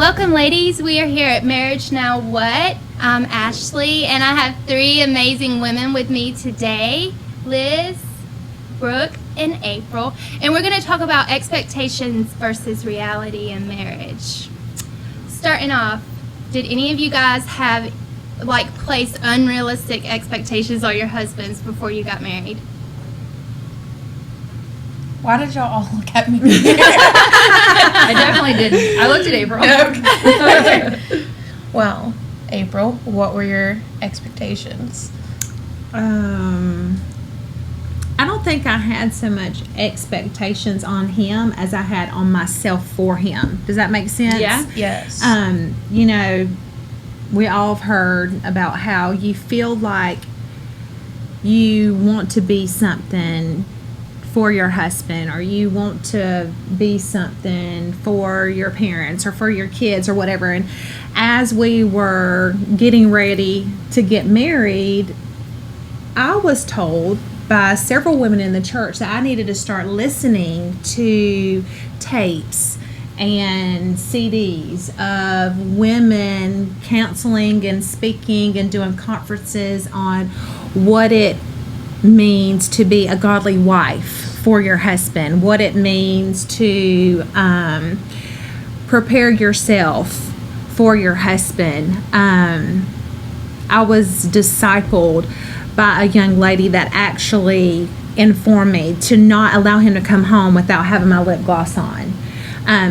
Welcome, ladies. We are here at Marriage Now What? I'm Ashley, and I have three amazing women with me today, Liz, Brooke, and April. And we're going to talk about expectations versus reality in marriage. Starting off, did any of you guys have, placed unrealistic expectations on your husbands before you got married? Why did y'all all look at me? I definitely didn't. I looked at April. Okay. Well, April, what were your expectations? I don't think I had so much expectations on him as I had on myself for him. Does that make sense? Yeah. Yes. We all have heard about how you feel like you want to be something for your husband, or you want to be something for your parents or for your kids or whatever. And as we were getting ready to get married, I was told by several women in the church that I needed to start listening to tapes and CDs of women counseling and speaking and doing conferences on what it means to be a godly wife for your husband, what it means to prepare yourself for your husband. I was discipled by a young lady that actually informed me to not allow him to come home without having my lip gloss on.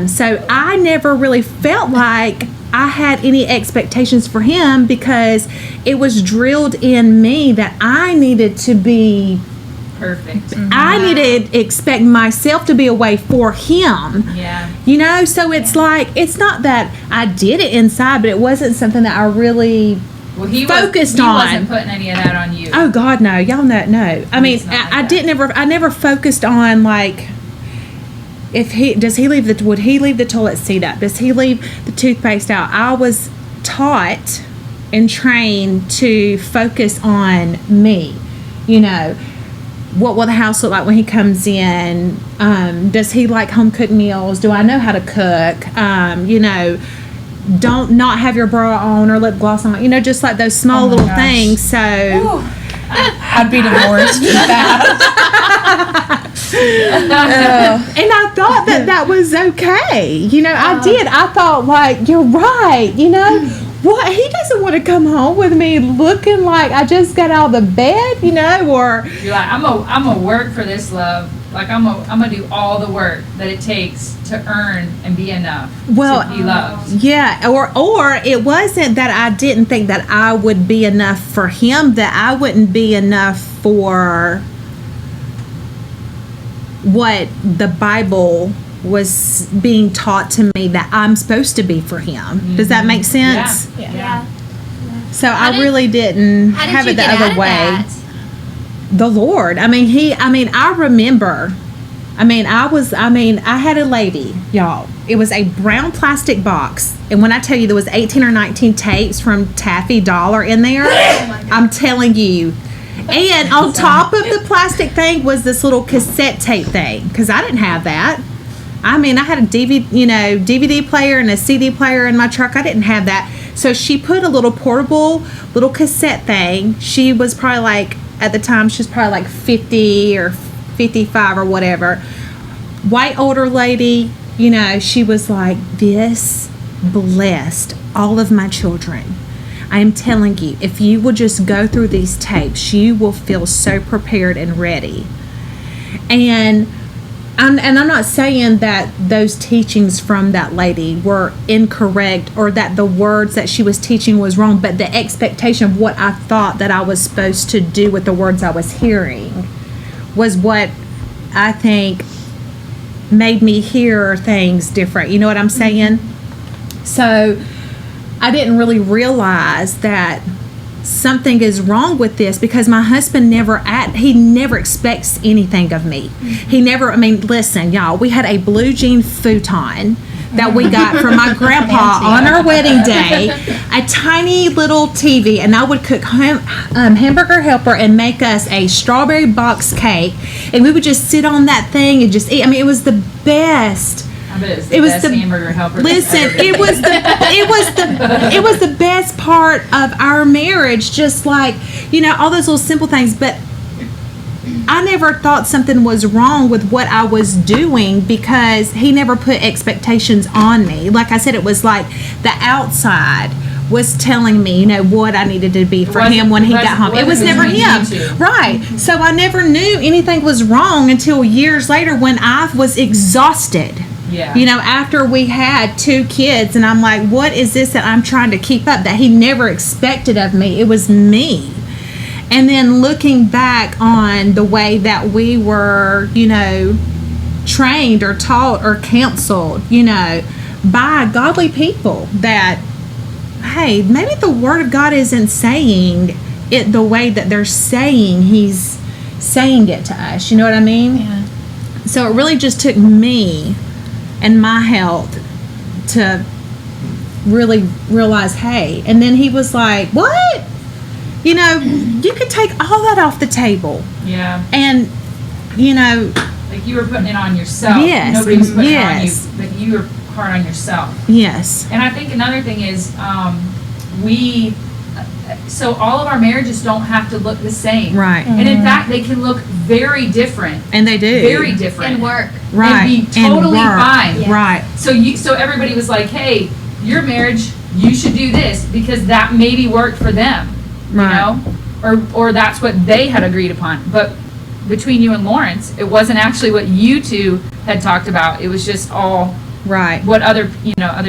So I never really felt like I had any expectations for him, because it was drilled in me that I needed to be Perfect. Mm-hmm. I needed to expect myself to be a way for him. Yeah. So it's like, it's not that I did it inside, but it wasn't something that I really focused on. He wasn't putting any of that on you. Oh God, no. Y'all know. I mean, I never focused on would he leave the toilet seat up? Does he leave the toothpaste out? I was taught and trained to focus on me. What will the house look like when he comes in? Does he like home cooked meals? Do I know how to cook? Don't not have your bra on or lip gloss on. Just like those small little things. So I'd be divorced for that. And I thought that was okay. I did. I thought, you're right. What? He doesn't want to come home with me looking like I just got out of the bed, or You're like, I'm gonna work for this love. I'm gonna do all the work that it takes to earn and be enough to be loved. Yeah, or it wasn't that I didn't think that I would be enough for him, that I wouldn't be enough for what the Bible was being taught to me that I'm supposed to be for him. Mm-hmm. Does that make sense? Yeah. So I really didn't have it the other way. That? The Lord. I remember. I had a lady, y'all. It was a brown plastic box. And when I tell you there was 18 or 19 tapes from Taffy Dollar in there, I'm telling you. And on top of the plastic thing was this little cassette tape thing, because I didn't have that. I had a DVD player and a CD player in my truck. I didn't have that. So she put a little portable little cassette thing. She was probably at the time, she was probably 50 or 55 or whatever. White older lady, she was like, this blessed all of my children. I am telling you, if you will just go through these tapes, you will feel so prepared and ready. And I'm not saying that those teachings from that lady were incorrect or that the words that she was teaching was wrong, but the expectation of what I thought that I was supposed to do with the words I was hearing was what I think made me hear things different. You know what I'm saying? So I didn't really realize that something is wrong with this, because my husband never expects anything of me. He never, listen, y'all, we had a blue jean futon that we got from my grandpa on our wedding day, a tiny little TV, and I would cook hamburger helper and make us a strawberry box cake, and we would just sit on that thing and just eat. It was the best Liz, It was best the- hamburger helper. Listen, ever been. it was the best part of our marriage. Just like, all those little simple things. But I never thought something was wrong with what I was doing because he never put expectations on me. Like I said, it was like the outside was telling me, what I needed to be for him when he got home. It was never him. Right. So I never knew anything was wrong until years later when I was exhausted. Yeah. After we had 2 kids, and I'm like, what is this that I'm trying to keep up that he never expected of me? It was me. And then looking back on the way that we were, trained or taught or counseled, by godly people that, hey, maybe the Word of God isn't saying it the way that they're saying He's saying it to us. You know what I mean? Yeah. So it really just took me and my health to really realize, hey. And then he was like, what? You could take all that off the table. Yeah. And, Like you were putting it on yourself. Yes, Nobody was putting yes. it on you, but you were hard on yourself. yes. And I think another thing is, so all of our marriages don't have to look the same. Right. And in fact, they can look very different. And they do. Very different. And work. Right. And be totally work. fine. Yeah. Right. So everybody was like, hey, your marriage, you should do this because that maybe worked for them. Right. Or that's what they had agreed upon. But between you and Lawrence, it wasn't actually what you two had talked about. It was just all Right. what other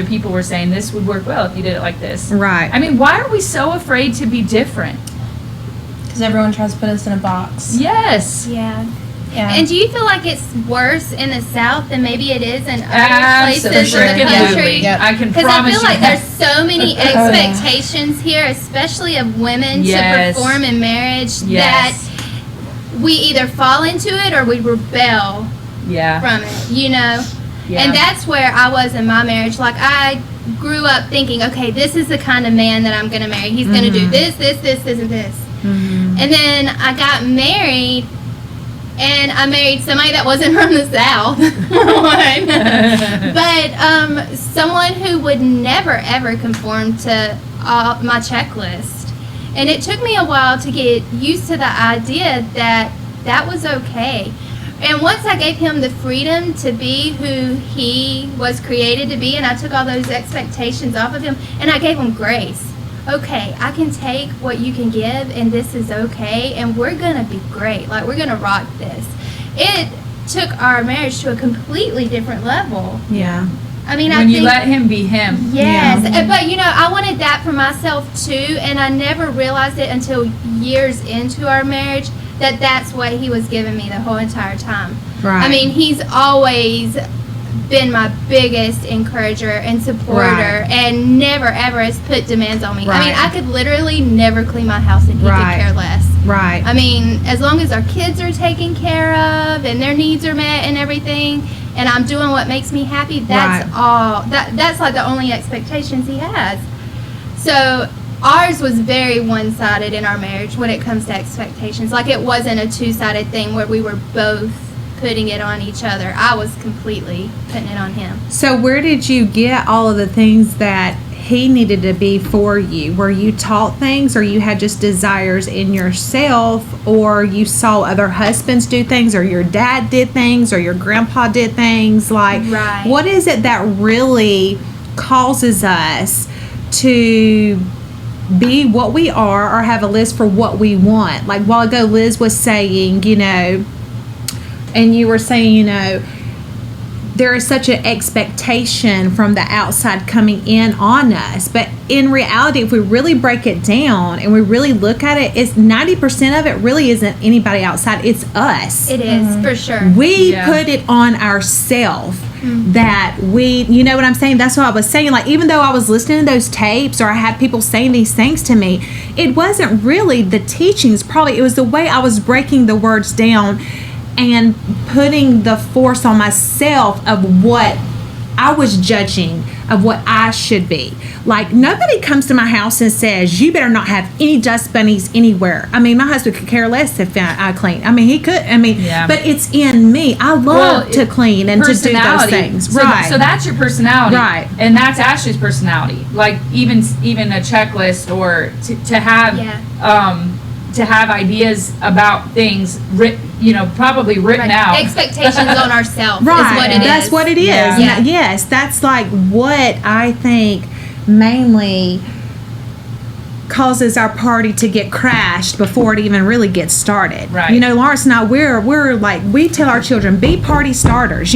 people were saying. This would work well if you did it like this. Right. I mean, why are we so afraid to be different? Because everyone tries to put us in a box. Yes. Yeah. Yeah. And do you feel like it's worse in the South than maybe it is in other places in the Absolutely. country? Yep. I can Because I promise feel you like that. there's so many expectations here, especially of women Yes. to perform in marriage, Yes. that we either fall into it or we rebel Yeah. from it, Yeah. And that's where I was in my marriage. Like, I grew up thinking, okay, this is the kind of man that I'm going to marry. He's going to do this, and this. And then I got married, and I married somebody that wasn't from the South, for one. But someone who would never, ever conform to my checklist. And it took me a while to get used to the idea that that was okay. And once I gave him the freedom to be who he was created to be, and I took all those expectations off of him, and I gave him grace. Okay, I can take what you can give, and this is okay, and we're going to be great. Like, we're going to rock this. It took our marriage to a completely different level. Yeah. I mean, When you let him be him. Yes, but I wanted that for myself too, and I never realized it until years into our marriage that that's what he was giving me the whole entire time. Right. I mean, he's always been my biggest encourager and supporter, Right. and never ever has put demands on me. I mean, Right. I could literally never clean my house and he Right. could care less. Right. I mean, as long as our kids are taken care of and their needs are met and everything, and I'm doing what makes me happy, that's Right. all. That's like the only expectations he has. So ours was very one-sided in our marriage when it comes to expectations. Like, it wasn't a two-sided thing where we were both putting it on each other. I was completely putting it on him. So where did you get all of the things that he needed to be for you? Were you taught things, or you had just desires in yourself, or you saw other husbands do things, or your dad did things, or your grandpa did things? Like, Right. what is it that really causes us to be what we are or have a list for what we want? Like, a while ago, Liz was saying, and you were saying, there is such an expectation from the outside coming in on us. But in reality, if we really break it down and we really look at it, it's 90% of it really isn't anybody outside. It's us. It is, for sure. We Yeah. put it on ourselves that we, you know what I'm saying? That's what I was saying. Like, even though I was listening to those tapes or I had people saying these things to me, it wasn't really the teachings. Probably it was the way I was breaking the words down and putting the force on myself of what I was judging of what I should be. Like, nobody comes to my house and says, you better not have any dust bunnies anywhere. I mean, my husband could care less if I clean. I mean, he could. I mean, but it's in me. I love to clean and to do those things. Right. So that's your personality. Right. And that's Ashley's personality. Like, even a checklist, or to have ideas about things probably written out. Expectations on ourselves Right. is what it is. That's what it is. Yeah. Yes, that's like what I think mainly causes our party to get crashed before it even really gets started. Right. Lawrence and I, we're like, we tell our children, be party starters,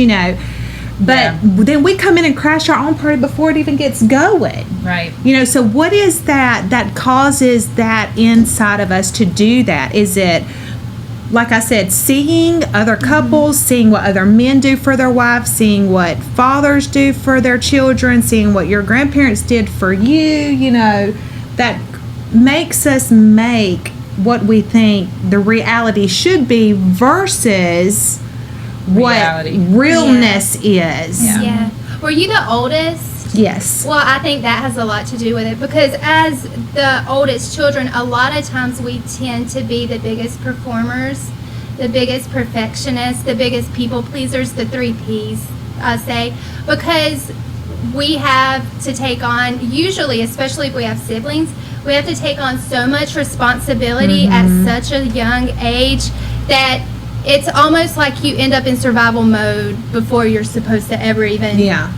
but then we come in and crash our own party before it even gets going. Right. So what is that causes that inside of us to do that? Is it, like I said, seeing other couples, seeing what other men do for their wives, seeing what fathers do for their children, seeing what your grandparents did for you, that makes us make what we think the reality should be versus Reality. what realness is. Yeah. Were you the oldest? Yes. Well, I think that has a lot to do with it, because as the oldest children, a lot of times we tend to be the biggest performers, the biggest perfectionists, the biggest people pleasers, the 3 Ps, I say, because we have to take on, usually, especially if we have siblings, we have to take on so much responsibility at such a young age that it's almost like you end up in survival mode before you're supposed to ever even. Yeah.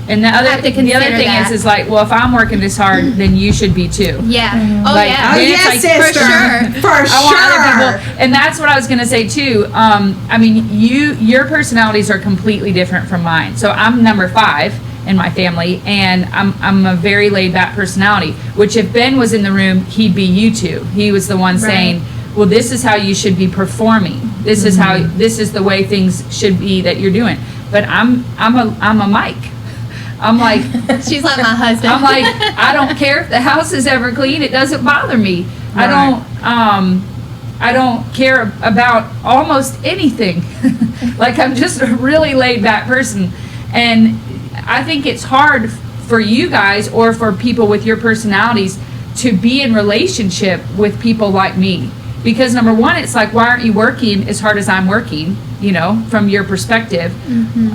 And the other thing that. is like, well, if I'm working this hard, then you should be too. Yeah. Oh, Like, yeah. Oh, then it's yes, like, sister. for For I want other sure. people, and that's what I was gonna say too. I mean, your personalities are completely different from mine. So I'm number 5 in my family, and I'm a very laid back personality. Which if Ben was in the room, he'd be you two. He was the one saying, "Well, this is how you should be performing. This is how. This is the way things should be that you're doing." But I'm a Mike. I'm like, She's like my husband. I'm like, I don't care if the house is ever clean. It doesn't bother me. Right. I don't care about almost anything. Like, I'm just a really laid back person. And I think it's hard for you guys, or for people with your personalities, to be in relationship with people like me. Because number one, it's like, why aren't you working as hard as I'm working, from your perspective?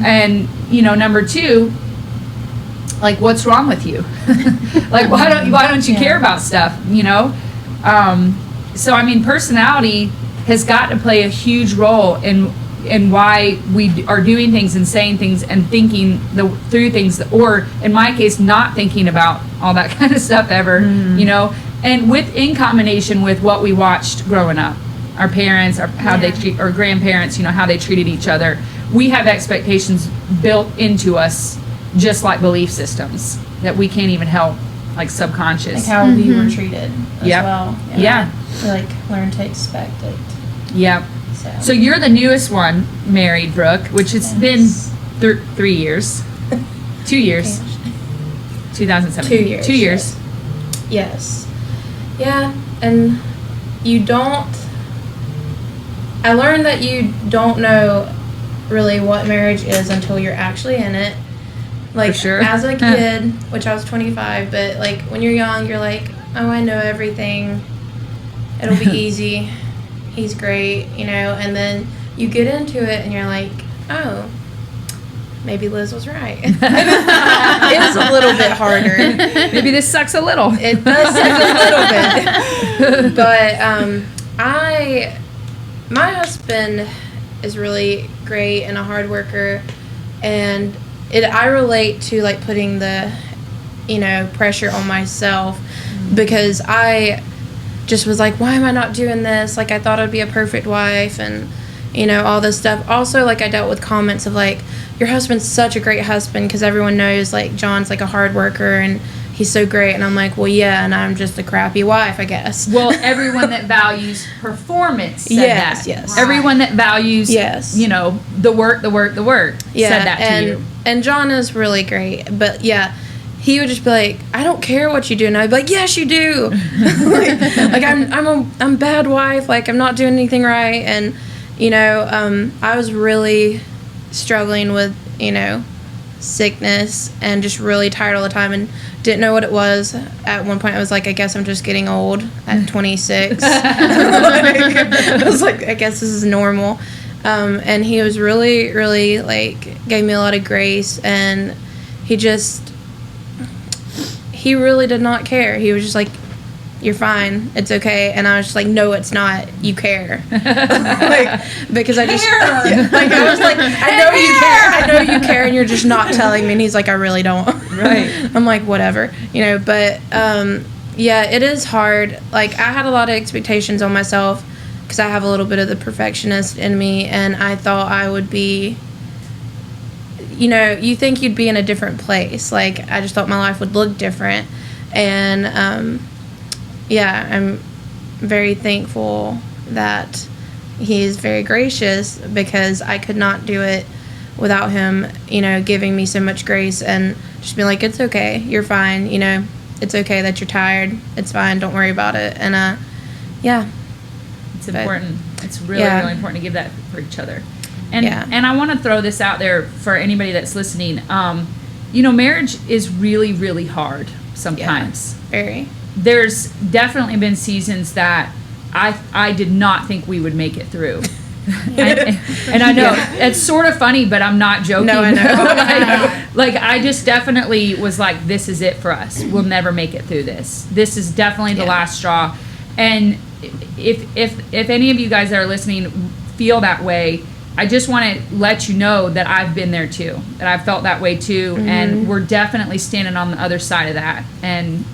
And, number two, like, what's wrong with you? Like, why don't you care about stuff, So, I mean, personality has got to play a huge role in why we are doing things and saying things and thinking through things, or in my case, not thinking about all that kind of stuff ever, and in combination with what we watched growing up, our parents, how they treat, or grandparents, how they treated each other. We have expectations built into us, just like belief systems that we can't even help, like subconscious. Like how we were treated as well. Yeah. We learn to expect it. Yeah. So you're the newest one married, Brooke, which has been 3 years. 2 years. 2017. 2 years. 2 years. Yes. Yeah, and I learned that you don't know really what marriage is until you're actually in it. Like, For sure. as a kid, which I was 25, but when you're young, you're like, oh, I know everything. It'll be easy. He's great, and then you get into it and you're like, oh, maybe Liz was right. It was a little bit harder. Maybe this sucks a little. It does suck a little bit. But my husband is really great and a hard worker, and I relate to putting the pressure on myself, because I just was like, why am I not doing this? I thought I'd be a perfect wife, and all this stuff. Also, I dealt with comments of your husband's such a great husband, because everyone knows John's a hard worker and he's so great, and I'm like, well, yeah, and I'm just a crappy wife, I guess. Well, everyone that values performance said that. Yes. Everyone that values, the work said that to you. And John is really great, but yeah, he would just be like, I don't care what you do, and I'd be like, yes, you do. I'm a bad wife, I'm not doing anything right, and I was really struggling with sickness and just really tired all the time and didn't know what it was. At one point I was like, I guess I'm just getting old at 26. I was like, I guess this is normal. And he was really, really, like, gave me a lot of grace, and he really did not care. He was just like, you're fine, it's okay. And I was just like, no, it's not, you care. Like, because I just, like, I was like, I know you care, and you're just not telling me. And he's like, I really don't. Right. I'm like, whatever, but yeah, it is hard. Like, I had a lot of expectations on myself because I have a little bit of the perfectionist in me, and I thought I would be, you think you'd be in a different place. Like, I just thought my life would look different. And yeah, I'm very thankful that he is very gracious, because I could not do it without him, giving me so much grace and just being like, it's okay, you're fine, it's okay that you're tired, it's fine, don't worry about it. And yeah. It's important. It's really, really important to give that for each other. And I want to throw this out there for anybody that's listening. Marriage is really, really hard sometimes. Yeah, very. There's definitely been seasons that I did not think we would make it through. And I know it's sort of funny, but I'm not joking. No, I know. like I just definitely was like, this is it for us. We'll never make it through this. This is definitely the last straw. And if any of you guys that are listening feel that way, I just want to let you know that I've been there too, that I've felt that way too. Mm-hmm. And we're definitely standing on the other side of that. And,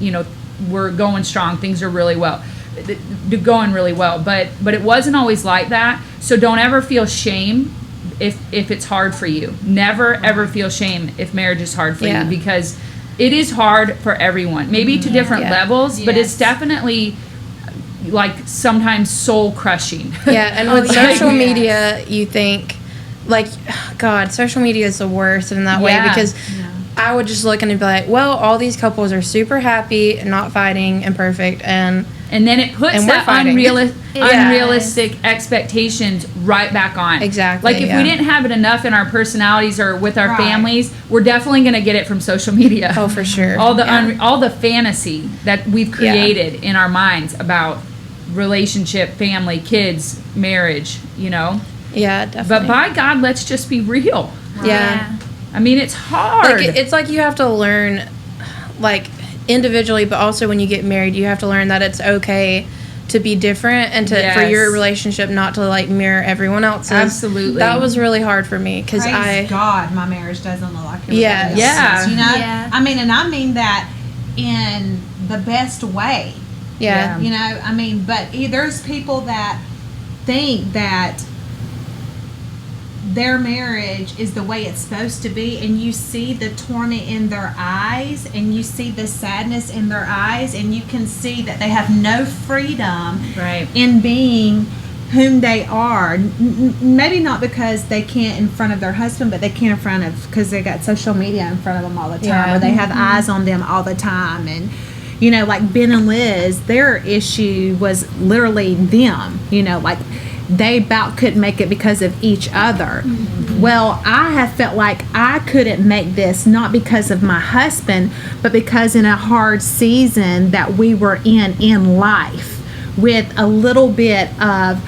we're going strong. Things are going really well. But it wasn't always like that. So don't ever feel shame if it's hard for you. Never, ever feel shame if marriage is hard for you, because it is hard for everyone. Maybe to different levels, but it's definitely, like, sometimes soul crushing. Yeah, and with social media, you think, like, God, social media is the worst in that way, because I would just look and be like, well, all these couples are super happy and not fighting and perfect, and then it puts that unrealistic expectations right back on. Exactly. Like, if we didn't have it enough in our personalities or with our families, we're definitely going to get it from social media. Oh, for sure. All the fantasy that we've created in our minds about relationship, family, kids, marriage, Yeah, definitely. But by God, let's just be real. Yeah. I mean, it's hard. Like, it's like you have to learn, like, individually, but also when you get married, you have to learn that it's okay to be different, and for your relationship not to, like, mirror everyone else's. Absolutely. That was really hard for me, because God, my marriage doesn't look like it. Yeah. Yeah. I mean, and I mean that in the best way. Yeah. But there's people that think that their marriage is the way it's supposed to be, and you see the torment in their eyes, and you see the sadness in their eyes, and you can see that they have no freedom in being whom they are. Maybe not because they can't in front of their husband, but they can in front of, because they got social media in front of them all the time, or they have eyes on them all the time. And like Ben and Liz, their issue was literally them, like they about couldn't make it because of each other. Mm-hmm. Well, I have felt like I couldn't make this, not because of my husband, but because in a hard season that we were in life, with a little bit of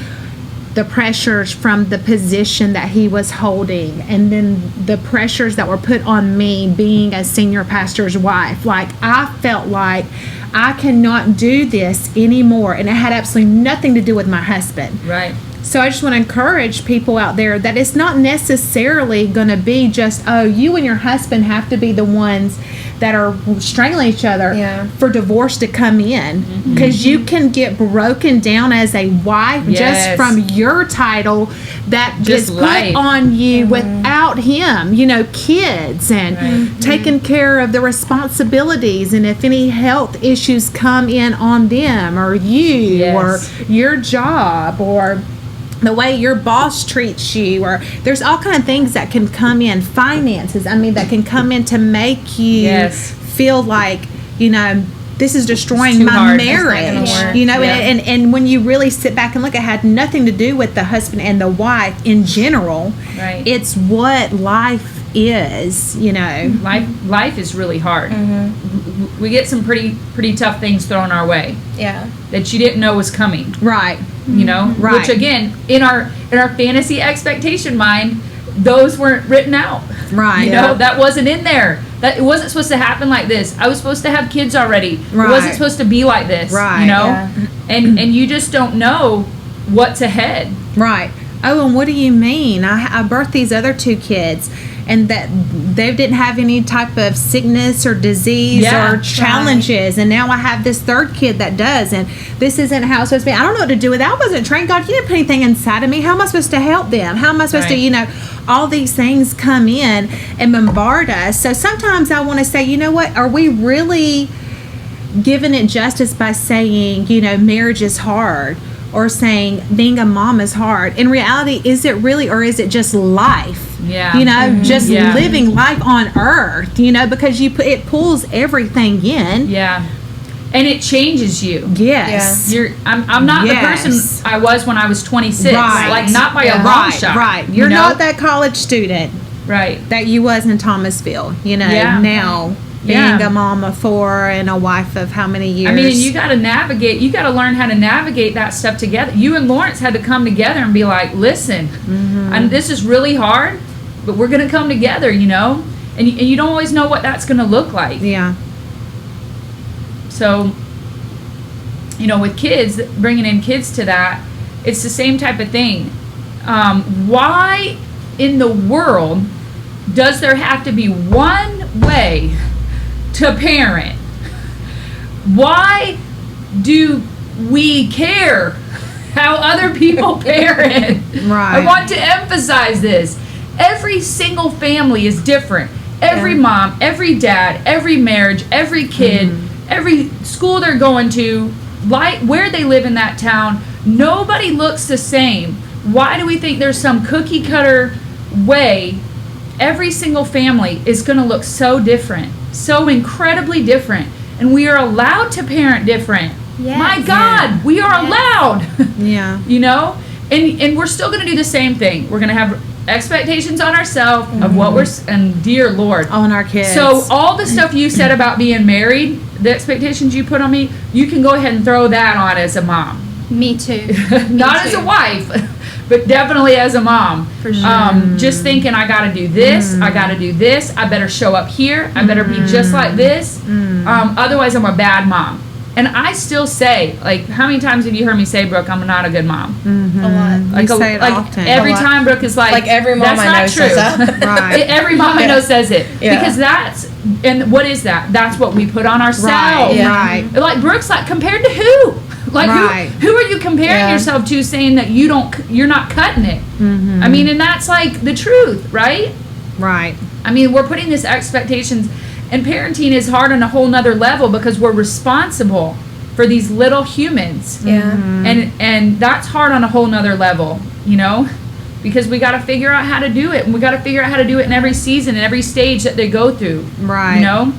the pressures from the position that he was holding, and then the pressures that were put on me being a senior pastor's wife. Like, I felt like I cannot do this anymore, and it had absolutely nothing to do with my husband. Right. So I just want to encourage people out there that it's not necessarily going to be just, oh, you and your husband have to be the ones that are strangling each other for divorce to come in. Because you can get broken down as a wife just from your title that just is put on you without him, kids and taking care of the responsibilities, and if any health issues come in on them or you or your job or the way your boss treats you, or there's all kind of things that can come in, finances, that can come in to make you feel like, this is destroying my marriage, and when you really sit back and look, it had nothing to do with the husband and the wife in general. Right. It's what life is, you know. Life is really hard. Mm-hmm. We get some pretty tough things thrown our way Yeah. that you didn't know was coming. Right. You know, Right. which again, in our fantasy expectation mind, those weren't written out. Right. You know, that wasn't in there. That it wasn't supposed to happen like this. I was supposed to have kids already. Right. It wasn't supposed to be like this. Right. You know, Yeah. and you just don't know what's ahead. Right. Oh, and what do you mean? I birthed these other 2 kids, and that they didn't have any type of sickness or disease Yeah, or challenges, and now I have this 3rd kid that does, and this isn't how it's supposed to be. I don't know what to do with that. I wasn't trained. God, you didn't put anything inside of me. How am I supposed to help them? How am I supposed to, Right. you know, all these things come in and bombard us. So sometimes I want to say, you know what? Are we really giving it justice by saying, you know, marriage is hard? Or saying being a mom is hard. In reality, is it really, or is it just life? Yeah. You know, just Yeah. living life on earth, you know, because it pulls everything in. Yeah. And it changes you. Yes. I'm not Yes. the person I was when I was 26. Right. Like not by a long Right, shot. right. you You're know? not that college student Right. that you was in Thomasville, you know, Yeah. now being Yeah. a mom of 4 and a wife of how many years? I mean, you got to navigate. You got to learn how to navigate that stuff together. You and Lawrence had to come together and be like, "Listen, and this is really hard, but we're going to come together." You know, and you don't always know what that's going to look like. Yeah. So, you know, with kids, bringing in kids to that, it's the same type of thing. Why in the world does there have to be one way to parent? Why do we care how other people parent? Right. I want to emphasize this. Every single family is different. Every mom, every dad, every marriage, every kid, every school they're going to, like where they live in that town, nobody looks the same. Why do we think there's some cookie cutter way? Every single family is going to look so different, so incredibly different, and we are allowed to parent different. Yes. My God, we are allowed. Yeah. You know, and we're still going to do the same thing. We're going to have expectations on ourselves of what we're and dear Lord, On our kids. so all the stuff you said about being married, the expectations you put on me, you can go ahead and throw that on as a mom. Me too. Not as a wife, but definitely as a mom. For sure. Just thinking, I got to do this, I got to do this, I better show up here, I better be just like this. Otherwise, I'm a bad mom. And I still say, like, how many times have you heard me say, Brooke, I'm not a good mom? A lot. Like, You say it often. every A lot. time Brooke is like every mom that's I not know true. says that. Right. Every mom I know says it. Yeah. Because that's, and what is that? That's what we put on ourselves. Right. Yeah. Right. Like Brooke's like, compared to who? Like Right. who are you comparing Yeah. yourself to, saying that you're not cutting it? I mean, and that's like the truth, right? Right. I mean, we're putting this expectations, and parenting is hard on a whole nother level because we're responsible for these little humans. Yeah. And that's hard on a whole nother level, you know, because we got to figure out how to do it, and we got to figure out how to do it in every season and every stage that they go through. Right. You know,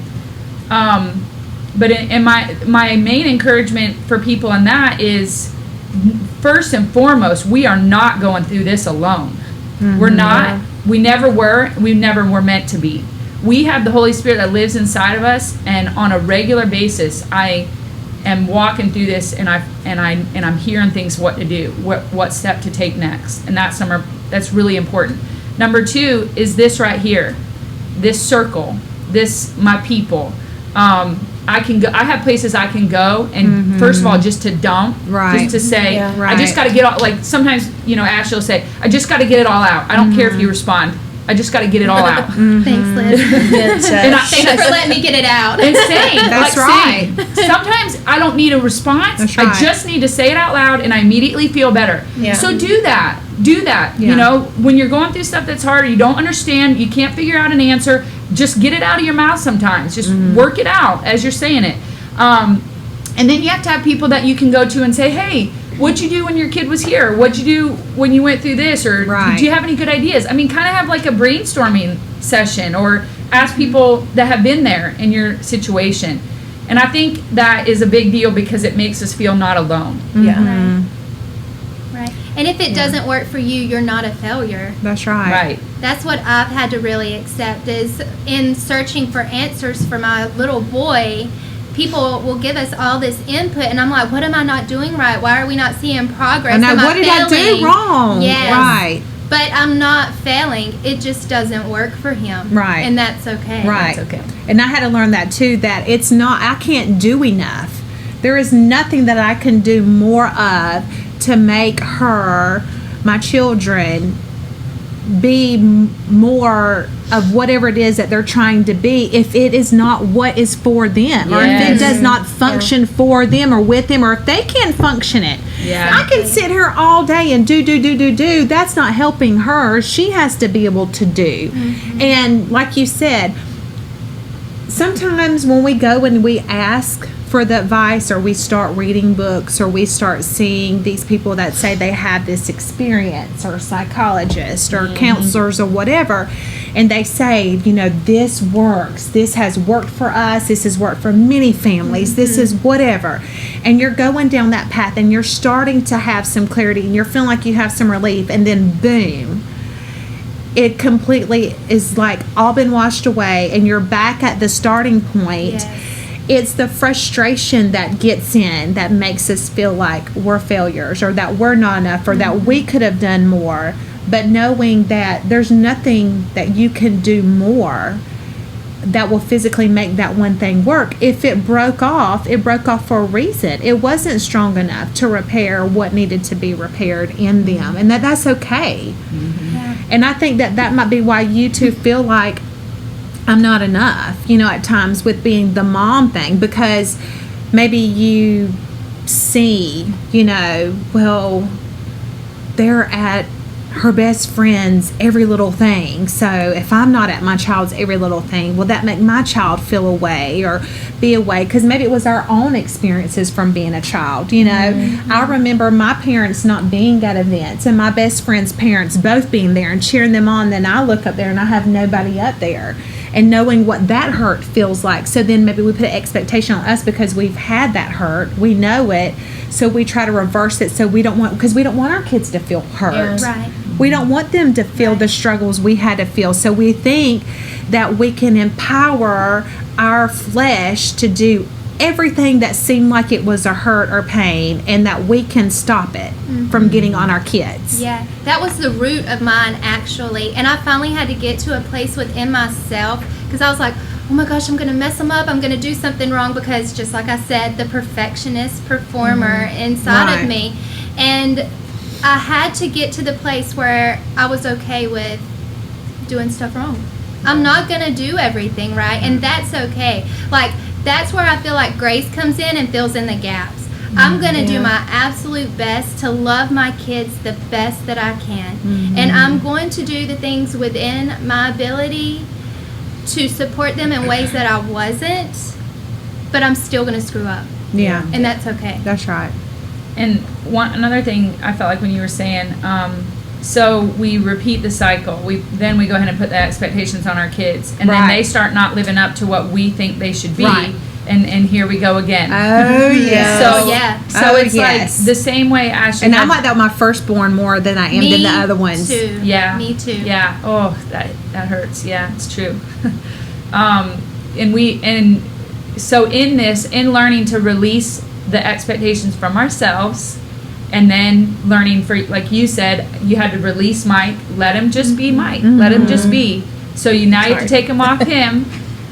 but in my main encouragement for people in that is, first and foremost, we are not going through this alone. We're not. We never were. We never were meant to be. We have the Holy Spirit that lives inside of us, and on a regular basis, I am walking through this, and I'm hearing things what to do, what step to take next, and that's really important. Number 2 is this right here, this circle, this my people. I can go. I have places I can go, and first of all, just to dump, Right. just to say, Yeah. I just got to get all. Like sometimes, you know, Ashley will say, I just got to get it all out. I don't care if you respond. I just got to get it all out. Thanks, Liz. And Thanks for letting me get it out. and same. That's like right. same. Sometimes I don't need a response. That's I right. just need to say it out loud, and I immediately feel better. Yeah. So do that. Do that. Yeah. You know, when you're going through stuff that's hard, or you don't understand, you can't figure out an answer, just get it out of your mouth sometimes. Just work it out as you're saying it. And then you have to have people that you can go to and say, hey, what'd you do when your kid was here? What'd you do when you went through this? Or Right. do you have any good ideas? I mean, kind of have like a brainstorming session, or ask people that have been there in your situation. And I think that is a big deal because it makes us feel not alone. Yeah. Right. Right. And if it doesn't work for you, you're not a failure. That's right. Right. That's what I've had to really accept is in searching for answers for my little boy, people will give us all this input and I'm like, what am I not doing right? Why are we not seeing progress? And now, Am what did I failing? do wrong? Yes. Right. But I'm not failing. It just doesn't work for him. Right. And that's okay. Right. That's okay. And I had to learn that too, that it's not, I can't do enough. There is nothing that I can do more of to make her, my children, be more of whatever it is that they're trying to be if it is not what is for them, or if it Yes. does not function for them or with them, or if they can't function it. Yeah. I can sit here all day and do. That's not helping her. She has to be able to do. And like you said, sometimes when we go and we ask for the advice, or we start reading books, or we start seeing these people that say they have this experience, or psychologists or counselors or whatever, and they say, you know, this works, this has worked for us, this has worked for many families, this is whatever, and you're going down that path and you're starting to have some clarity and you're feeling like you have some relief, and then boom, it completely is like all been washed away and you're back at the starting point. Yes. It's the frustration that gets in that makes us feel like we're failures, or that we're not enough, or that we could have done more. But knowing that there's nothing that you can do more that will physically make that one thing work. If it broke off for a reason. It wasn't strong enough to repair what needed to be repaired in them, and that's okay. Yeah. And I think that might be why you two feel like I'm not enough, you know, at times with being the mom thing, because maybe you see, you know, well, they're at her best friend's every little thing. So if I'm not at my child's every little thing, will that make my child feel away or be away? Because maybe it was our own experiences from being a child, you know. I remember my parents not being at events and my best friend's parents both being there and cheering them on. Then I look up there and I have nobody up there, and knowing what that hurt feels like. So then maybe we put an expectation on us because we've had that hurt, we know it, so we try to reverse it. So we don't want our kids to feel hurt. Right. We don't want them to feel the struggles we had to feel. So we think that we can empower our flesh to do everything that seemed like it was a hurt or pain, and that we can stop it from getting on our kids. Yeah, that was the root of mine, actually. And I finally had to get to a place within myself, because I was like, oh my gosh, I'm going to mess them up. I'm going to do something wrong, because just like I said, the perfectionist performer inside Right. of me. And I had to get to the place where I was okay with doing stuff wrong. I'm not going to do everything right, and that's okay. Like, that's where I feel like grace comes in and fills in the gaps. I'm going to do my absolute best to love my kids the best that I can. And I'm going to do the things within my ability to support them in ways that I wasn't, but I'm still going to screw up. Yeah, And that's okay. that's right. And another thing I felt like when you were saying, so we repeat the cycle. We go ahead and put the expectations on our kids, and then Right. they start not living up to what we think they should be, Right. and here we go again. Oh, yes. So yeah. so Oh, it's yes. like the same way Ashley. And had- I'm like that with my firstborn more than I am than the other ones. Too. Yeah. Me too. Yeah. Oh, that hurts. Yeah, it's true. And so in learning to release the expectations from ourselves, and then learning, for like you said, you had to release Mike, let him just be Mike, let him just be. So you have to take him off him,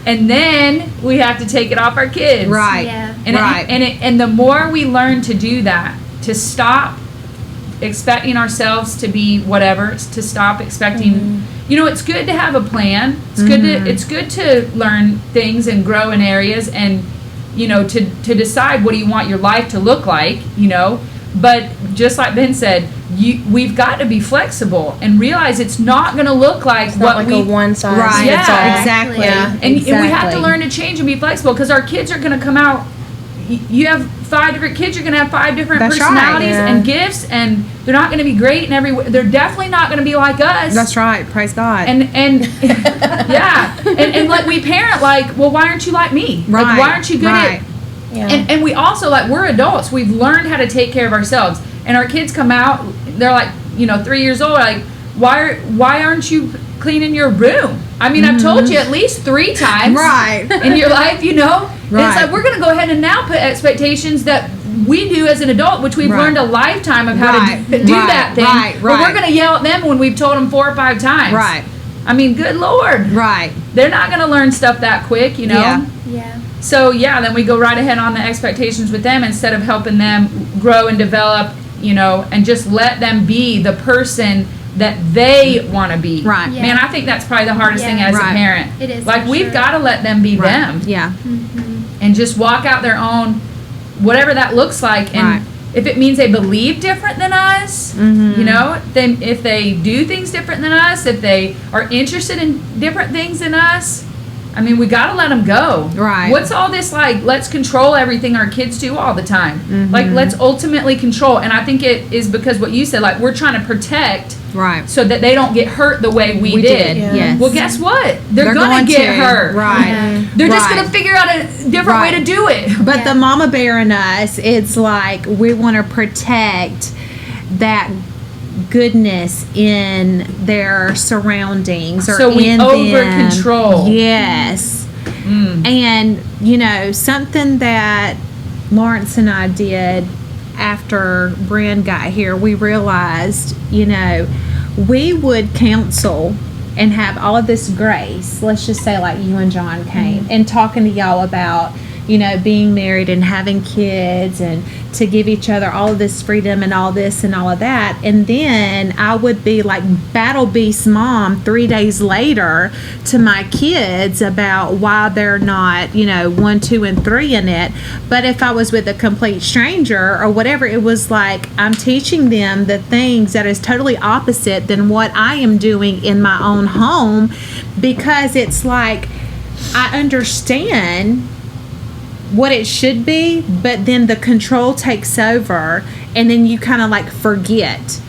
and then we have to take it off our kids. Right. Yeah. And Right. and the more we learn to do that, to stop expecting ourselves to be whatever, to stop expecting, you know, it's good to have a plan. It's good to learn things and grow in areas, and you know, to decide what do you want your life to look like, you know. But just like Ben said, we've got to be flexible and realize it's not going to look like Not like a one size Right. fits all. Yeah. Exactly. Yeah. and we have to Exactly. learn to change and be flexible, because our kids are going to come out. You have 5 different kids. You're going to have 5 different That's right, personalities yeah. and gifts, and they're not going to be great in every way. They're definitely not going to be like us. That's right. Praise God. And yeah, and like we parent like, well, why aren't you like me? right. Like, why aren't you good right. at? Yeah. And we also, like, we're adults. We've learned how to take care of ourselves. And our kids come out they're like, 3 years old, like, why aren't you cleaning your room? I mean, I've told you at least 3 times Right. in your life, Right. It's like we're going to go ahead and now put expectations that we do as an adult, which we've Right. learned a lifetime of how Right. to do Right. that thing. Right. But we're Right. going to yell at them when we've told them 4 or 5 times. Right. I mean, good Lord. Right. They're not going to learn stuff that quick, Yeah. Yeah. So, then we go right ahead on the expectations with them instead of helping them grow and develop, and just let them be the person that they want to be. Right. Yeah. Man, I think that's probably the hardest Yeah. thing as Right. a parent. It is, Like, for we've sure. got to let them be Right. them Yeah. and just walk out their own, whatever that looks like. And Right. if it means they believe different than us, if they do things different than us, if they are interested in different things than us, I mean, we got to let them go. Right. What's all this like? Let's control everything our kids do all the time. Like, let's ultimately control. And I think it is because what you said, like, we're trying to protect Right. so that they don't get hurt the way we did. Yeah. Yes. Well, guess what? They're gonna going get to. hurt. Right. Yeah. They're just Right. gonna figure out a different way Right. to do it. But Yeah. the mama bear in us, it's like we want to protect that goodness in their surroundings or So we in over them. control. Yes. And something that Lawrence and I did after Bren got here, we realized, we would counsel and have all of this grace. Let's just say like you and John came and talking to y'all about, being married and having kids and to give each other all of this freedom and all this and all of that. And then I would be like battle beast mom 3 days later to my kids about why they're not, 1, 2, and 3 in it. But if I was with a complete stranger or whatever, it was like I'm teaching them the things that is totally opposite than what I am doing in my own home, because it's like I understand what it should be, but then the control takes over and then you kind of like forget.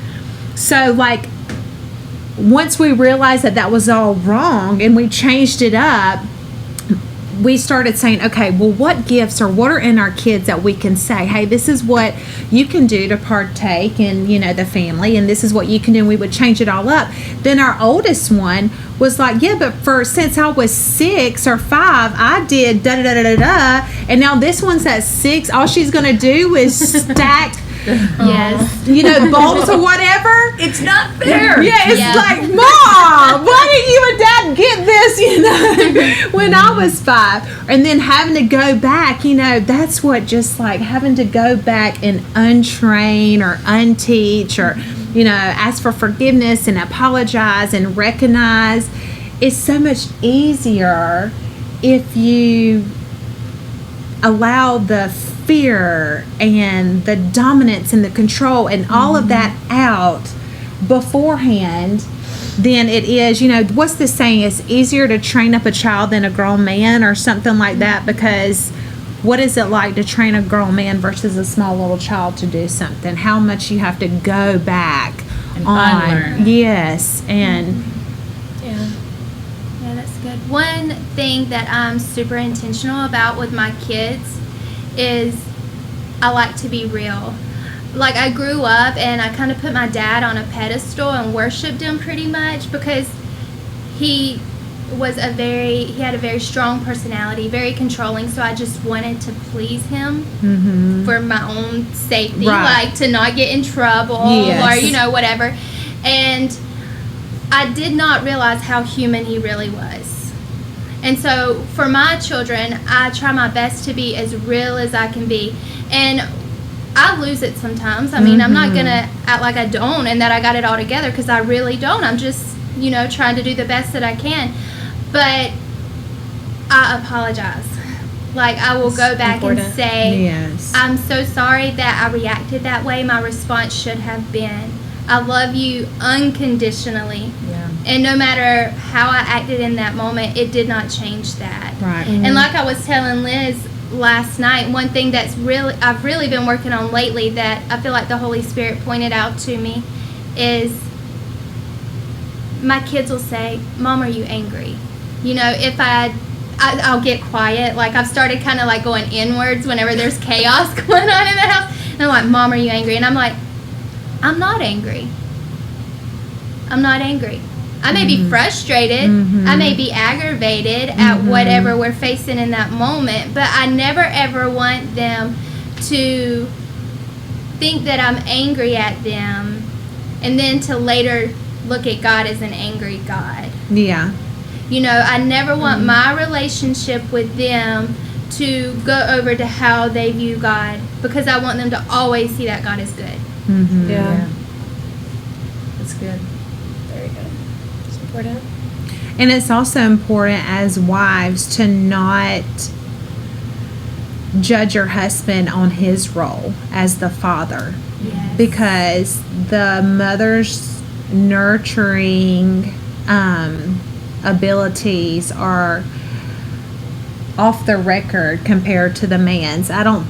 So like once we realized that that was all wrong and we changed it up, we started saying, okay, well, what gifts or what are in our kids that we can say, hey, this is what you can do to partake in, the family, and this is what you can do, and we would change it all up. Then our oldest one was like, yeah, but since I was 6 or 5, I did da da da da da, and now this one's at 6. All she's gonna do is stack, Yes. bowls or whatever. It's not fair. Yeah, it's Yeah. like, Mom, why didn't you and Dad get this, when I was 5? And then having to go back, that's what just like having to go back and untrain or unteach or, ask for forgiveness and apologize and recognize. It's so much easier if you allow the fear and the dominance and the control and all of that out beforehand than it is, what's the saying? It's easier to train up a child than a grown man or something like that, because what is it like to train a grown man versus a small little child to do something? How much you have to go back And on. unlearn. Yes. And Yeah. Yeah, that's good. One thing that I'm super intentional about with my kids is I like to be real. Like, I grew up and I kind of put my dad on a pedestal and worshiped him pretty much because he had a very strong personality, very controlling, so I just wanted to please him for my own safety, Right. like to not get in trouble Yes. or whatever. And I did not realize how human he really was. And so for my children, I try my best to be as real as I can be. And I lose it sometimes. I mean, I'm not going to act like I don't and that I got it all together, because I really don't. I'm just, trying to do the best that I can. But I apologize. Like, I will go back important. and say, yes. I'm so sorry that I reacted that way. My response should have been, I love you unconditionally. Yeah. And no matter how I acted in that moment, it did not change that. Right. And like I was telling Liz last night, one thing that's I've really been working on lately that I feel like the Holy Spirit pointed out to me is my kids will say, Mom, are you angry? If I'll get quiet. Like, I've started kind of like going inwards whenever there's chaos going on in the house. And I'm like, Mom, are you angry? And I'm like, I'm not angry. I'm not angry. I may be frustrated. I may be aggravated at whatever we're facing in that moment, but I never ever want them to think that I'm angry at them and then to later look at God as an angry God. Yeah. You know, I never want my relationship with them to go over to how they view God, because I want them to always see that God is good. Yeah. That's good. Very good. It's important. And it's also important as wives to not judge your husband on his role as the father. Yes. Because the mother's nurturing abilities are off the record compared to the man's. I don't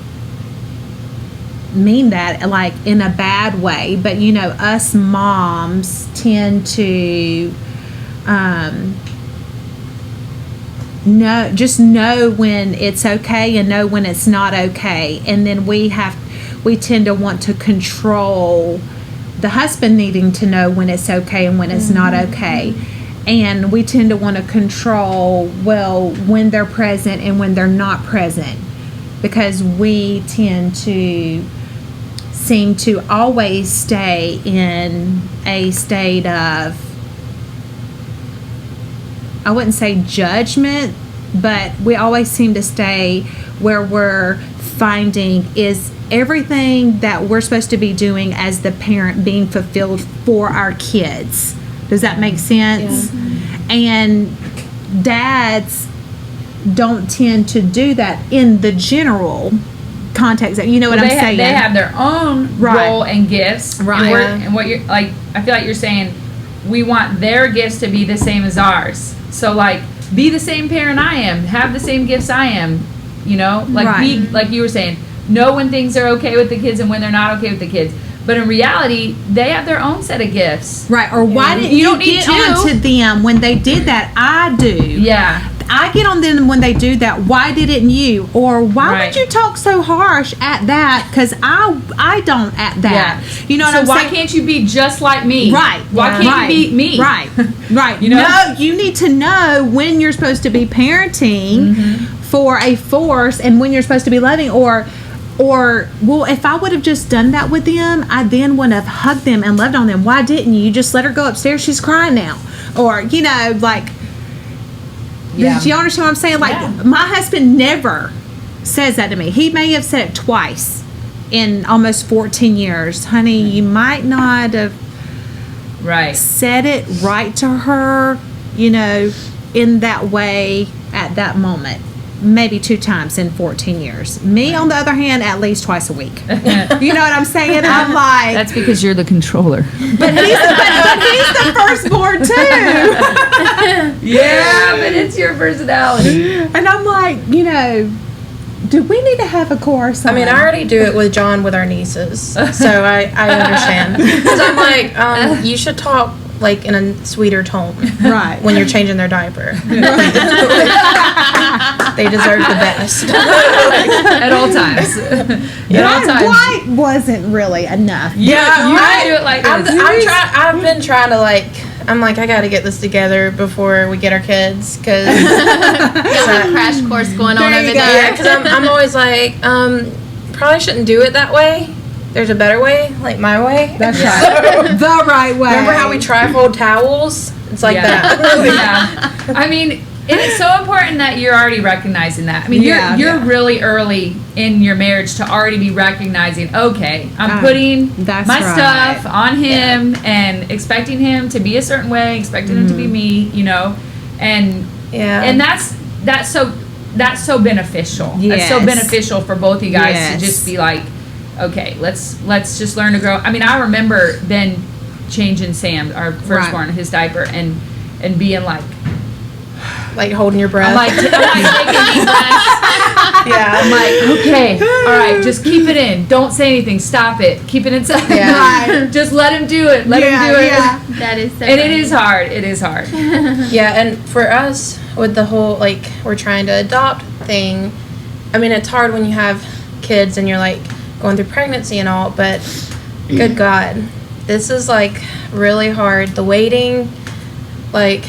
mean that like in a bad way, but you know, us moms tend to know when it's okay and know when it's not okay, and then we tend to want to control the husband needing to know when it's okay and when it's not okay. And we tend to want to control, well, when they're present and when they're not present, because we tend to seem to always stay in a state of, I wouldn't say judgment, but we always seem to stay where we're finding, is everything that we're supposed to be doing as the parent being fulfilled for our kids. Does that make sense? Yeah. And dads don't tend to do that in the general context. You know what I'm saying? They have their own role and gifts. Right. And what you're like, I feel like you're saying we want their gifts to be the same as ours. So like, be the same parent I am, have the same gifts I am, you know, like be, like you were saying, know when things are okay with the kids and when they're not okay with the kids. But in reality, they have their own set of gifts. Right. Or why didn't you get onto them when they did that? I do. Yeah. I get on them when they do that. Why didn't you? Or why would you talk so harsh at that? Because I don't at that. Yeah. You know what I'm saying? So why can't you be just like me? Right. Why can't you be me? Right. Right. You know? No, you need to know when you're supposed to be parenting for a force and when you're supposed to be loving, or well, if I would have just done that with them, I then would have hugged them and loved on them. Why didn't you? You just let her go upstairs. She's crying now. Or, you know, like, do you understand what I'm saying? Like, my husband never says that to me. He may have said it twice in almost 14 years. Honey, you might not have said it right to her, you know, in that way at that moment. Maybe 2 times in 14 years. Me, on the other hand, at least twice a week. You know what I'm saying? I'm like... That's because you're the controller. But he's the firstborn, too. Yeah, but it's your personality. And I'm like, you know, do we need to have a course on? I mean, I already do it with John with our nieces. So I understand. Because I'm like, you should talk like in a sweeter tone, right? When you're changing their diaper, they deserve the best at all times. White wasn't really enough. Yeah, you do it like this. I've been trying to I'm like, I got to get this together before we get our kids, because got a crash course going on over there. Yeah, because I'm always like, probably shouldn't do it that way. There's a better way, like my way. That's right. The right way. Remember how we trifold towels? It's like that. Yeah. I mean, it is so important that you're already recognizing that. I mean, you're really early in your marriage to already be recognizing, okay, I'm putting my stuff on him and expecting him to be a certain way, expecting him to be me, you know, and that's so beneficial. Yes. That's so beneficial for both you guys to just be like, okay, let's just learn to grow. I mean, I remember Ben changing Sam, our firstborn, his diaper, and being like holding your breath. I'm like taking deep breaths. Yeah. I'm like, okay, all right, just keep it in. Don't say anything. Stop it. Keep it inside. Yeah. Right. Just let him do it. Let him do it. Yeah. That is so And funny. It is hard. It is hard. Yeah, and for us, with the whole, we're trying to adopt thing, I mean, it's hard when you have kids and you're, going through pregnancy and all, but good God, this is like really hard. The waiting, like,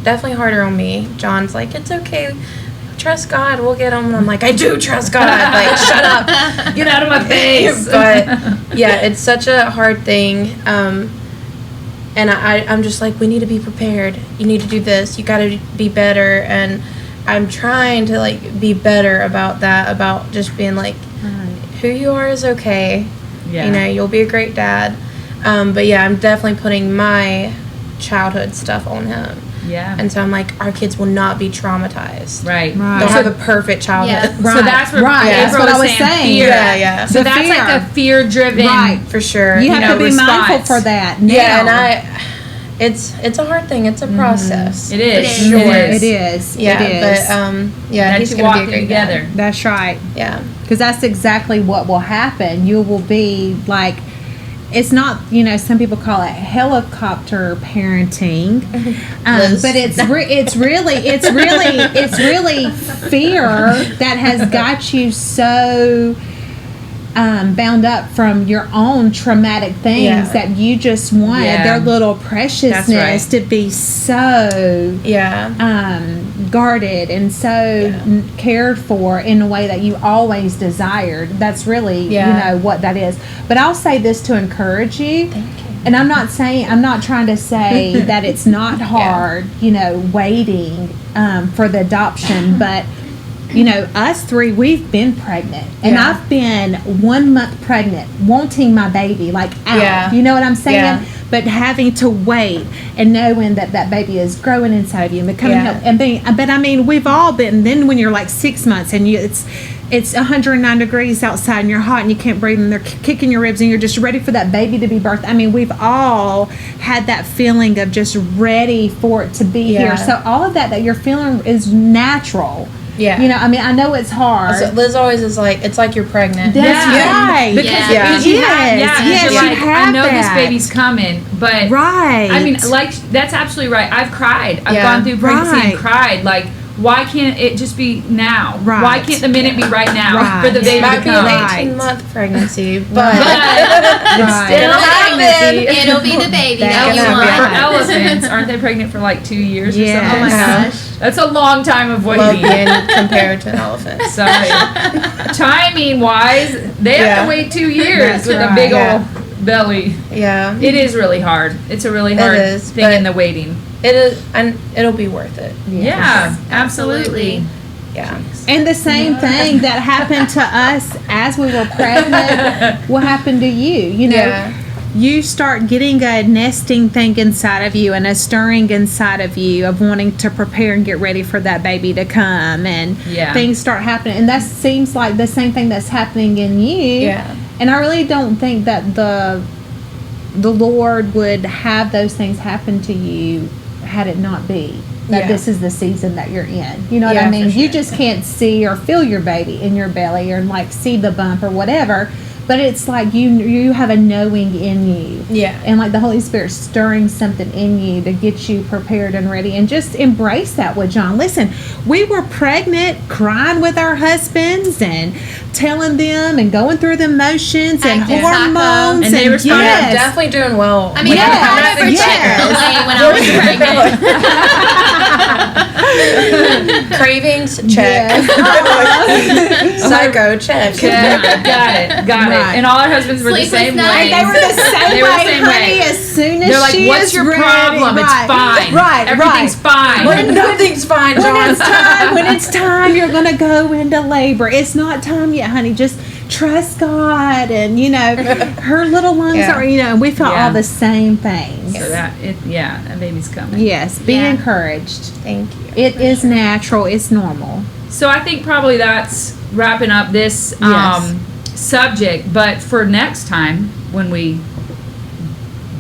definitely harder on me. John's like, it's okay. Trust God, we'll get them. And I'm like, I do trust God. Like, shut up. Get out of my face. But yeah, it's such a hard thing. And I'm just like, we need to be prepared. You need to do this. You got to be better. And I'm trying to like be better about that, about just being like, who you are is okay. Yeah. You know, you'll be a great dad. But yeah, I'm definitely putting my childhood stuff on him. Yeah. And so I'm like, our kids will not be traumatized. Right. They'll have a perfect childhood. Yeah. So that's where That's April what I was was saying. saying. Fear. Yeah. So The that's fear. like a fear-driven. Right. For sure. You have know, to be response. mindful for that. Now. Yeah, and it's a hard thing. It's a process. It is. It is. Sure. It is. Yeah, It is. but yeah, That he's you gonna be a walking great together. dad. That's right. Yeah. Because that's exactly what will happen. You will be like, it's not, some people call it helicopter parenting, Liz. but it's really fear that has got you so bound up from your own traumatic things Yeah. that you just want Yeah. their little preciousness right. to be so Yeah. guarded and so cared for in a way that you always desired. That's really, what that is. But I'll say this to encourage you. Thank you. And I'm not trying to say that it's not hard, waiting for the adoption, but us three, we've been pregnant, and Yeah. I've been 1 month pregnant, wanting my baby out. Yeah. You know what I'm saying? Yeah. But having to wait and knowing that baby is growing inside of you and becoming Yeah. and being. But I mean, we've all been. Then when you're like 6 months and it's 109 degrees outside and you're hot and you can't breathe and they're kicking your ribs and you're just ready for that baby to be birthed. I mean, we've all had that feeling of just ready for it to be Yeah. here. So all of that you're feeling is natural. Yeah. I mean, I know it's hard. So Liz always is like, it's like you're pregnant. That's Yeah. right. Because Yeah. because you have, Yes, because yes, you're you like, have I know this that. baby's coming, but Right. I mean, like, that's absolutely right. I've cried. I've Yeah. gone through pregnancy Right. and cried. Like, why can't it just be now? Right. Why can't the minute be right now Right. for the baby It might to be come? an Right. 18-month pregnancy, but But it's Right. still It'll pregnancy. It'll be the baby That that you can For happen. want. elephants, aren't they pregnant for like 2 years Yes. or something? Oh my gosh. That's a long time of love waiting. being compared to an elephant. So, timing wise, they have Yeah. to wait 2 years That's with a right. big Yeah. old belly. Yeah. It is really hard. It's a really hard is, thing but- in the waiting. It is, and it'll be worth it. Yeah, absolutely. Absolutely. Yeah. And the same thing that happened to us as we were pregnant will happen to you. Yeah. You start getting a nesting thing inside of you and a stirring inside of you of wanting to prepare and get ready for that baby to come, and Yeah. things start happening. And that seems like the same thing that's happening in you. Yeah. And I really don't think that the Lord would have those things happen to you had it not be that Yeah. this is the season that you're in. You know what Yeah, I mean? for You sure. just can't see or feel your baby in your belly or like see the bump or whatever, but it's like you have a knowing in you. Yeah. And like the Holy Spirit stirring something in you to get you prepared and ready, and just embrace that with John. Listen, we were pregnant, crying with our husbands and telling them and going through the motions and Acting hormones And they responded, I'm yes. definitely doing well. I mean, Yes, I cried over yes. Chick-fil-A when I was pregnant. Cravings, check. Psycho, check. Yeah, got it. Right. And all our husbands were Sleepless the same nights. way. They were the same They were the way, same honey. way. As soon as They're like, she what's is your ready, problem? It's right, fine. Right, Everything's fine. When nothing's fine, When John. it's time, you're gonna go into labor. It's not time yet, honey. Just trust God, and her little lungs Yeah. are. And we felt Yeah. all the same things. So that baby's coming. Yes, be Yeah. encouraged. Thank you. It is natural. It's normal. So I think probably that's wrapping up this Yes. subject. But for next time when we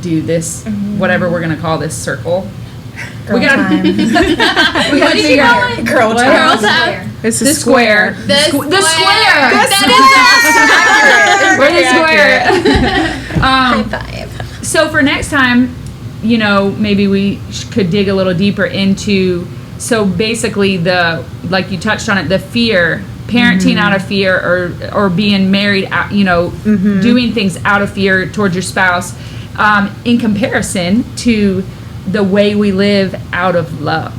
do this, whatever we're gonna call this circle, Girl we gotta time. we gotta What did you figure call out it? Girl What time. Girls have It's the square. the square. We're the square. High five. So for next time, maybe we could dig a little deeper into. So basically, like you touched on it, the fear, parenting out of fear, or being married, out, doing things out of fear towards your spouse. in comparison to the way we live out of love,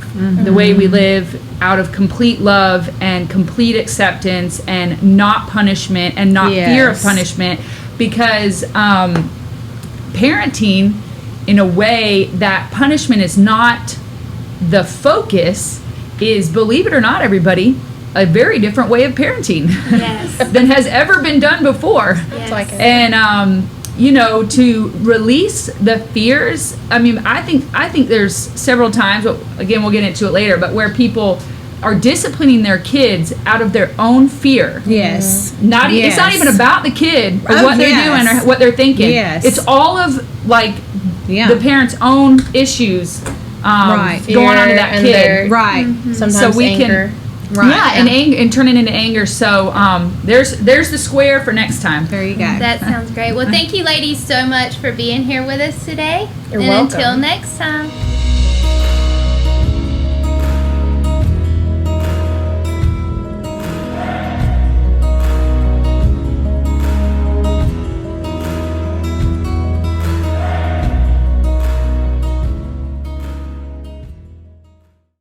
the way we live out of complete love and complete acceptance and not punishment and not fear of Yes. punishment, because parenting in a way that punishment is not the focus is, believe it or not, everybody, a very different way of parenting Yes. than has ever been done before. Yes. like it. And you know, to release the fears. I mean, I think there's several times, again, we'll get into it later, but where people are disciplining their kids out of their own fear. Yes. It's not even about the kid or Oh, what they're yes. doing or what they're thinking. Yes. It's all of like Yeah. the parents' own issues Right. going on to that Fear and kid. their- Right. Sometimes So we can- anger. Right. Yeah, and turning into anger. So there's the square for next time. There you go. That sounds great. Well, thank you, ladies, so much for being here with us today. You're and welcome. until next time.